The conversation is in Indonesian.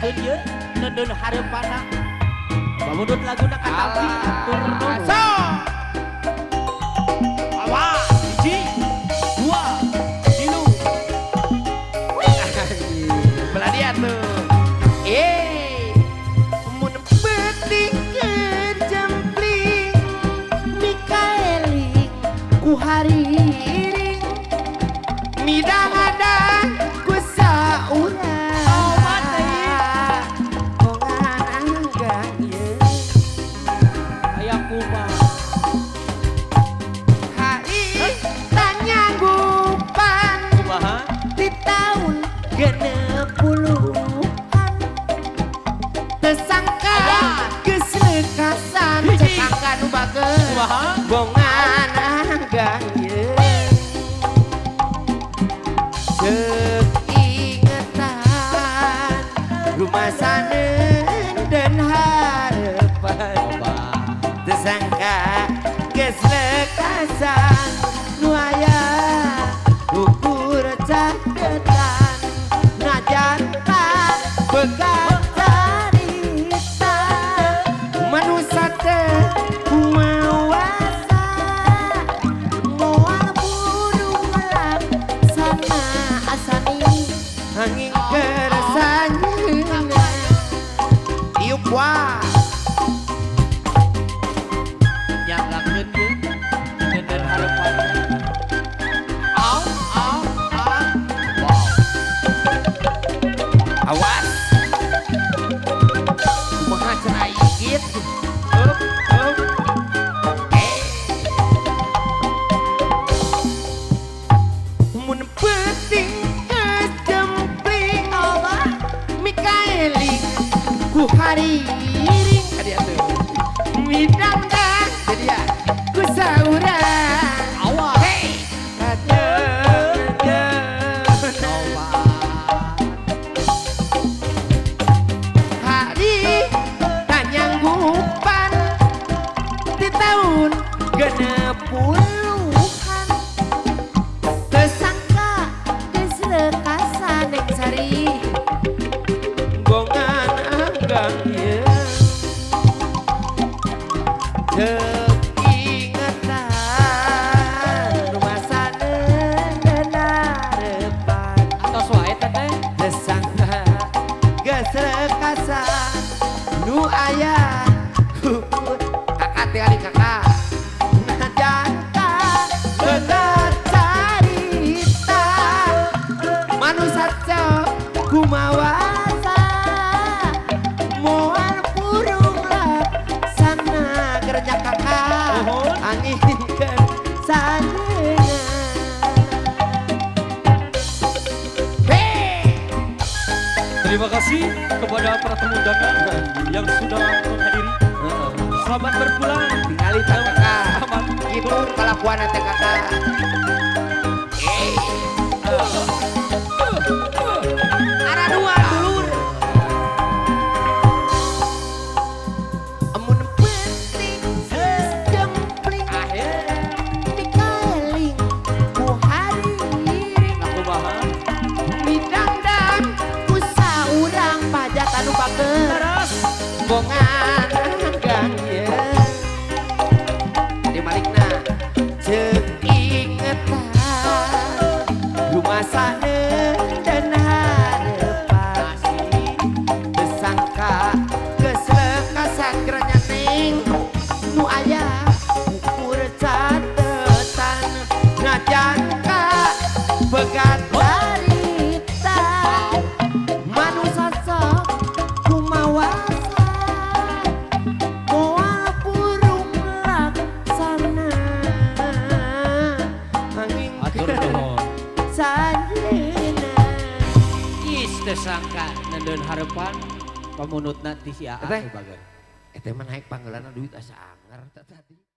Jagakeun ye neundeun hareupanna. Pamunut laguna katampi atur nuhun. Awas hiji, dua, tilu. Belah tuh. Mun penting kejempling Mikaeli ku hari iring midang-adang ku saurang Awas deui. kongan anggang ye Aya kumaha. hari tanyanggupan Kumaha? di tahun genep puluhan tersangka geus lekasan cekangka nu bageus Kumaha? bongan anggang ye ceuk ingetan rumah saneun dan harapan tersangka geus lekasan nu aya ukur cadetan najan tak begat carita manusia teh kumaha moal burung melang sana asani angin keresanyeuna tiup wah Jagakeun ye neundeun hareupanna. Au au au. Wow. Awas. Kumaha cenah igit. Hup. mun penting kejempling Mikaeli ku hari iring Hadiah tuh. midang-dang Jadi ya. ku saurang Awas. hey hari tanyanggupan di tahun genep puluhan tersangka geus lekasan neng sari bongan anggang ye ceuk ingetan rumah saneun dan harapan Atos wae teteh. tersangka geus lekasan nu aya kukur kakak teh ari kakak najanta bener carita manusia cok kumawasa moal burung laksana gernya kakak angin kesanyeuna Terima kasih kepada para tamu undangan yang sudah menghadiri. Selamat berpulang. tingali tak kakak Selamat. itu kelakuan teh kakak ada dua dulur amun penting jempling Mikaeli ku hari iring Kumaha? midang-dang ku saurang pajak anu bageus bongan anggang ye di malikna ceuk ingetan rumah saneun dan harapan tersangka geus lekasan geranya neng nu aya ukur catetan najan ka begat barita manusia sok kumawasa moal burung laksana angin Atur nuhun. kesanyeuna Is tersangka neundeun hareupan pamunutna ti si Aa Teteh. nu bager. Eta mah naik panggilanna duit asa anger tadi.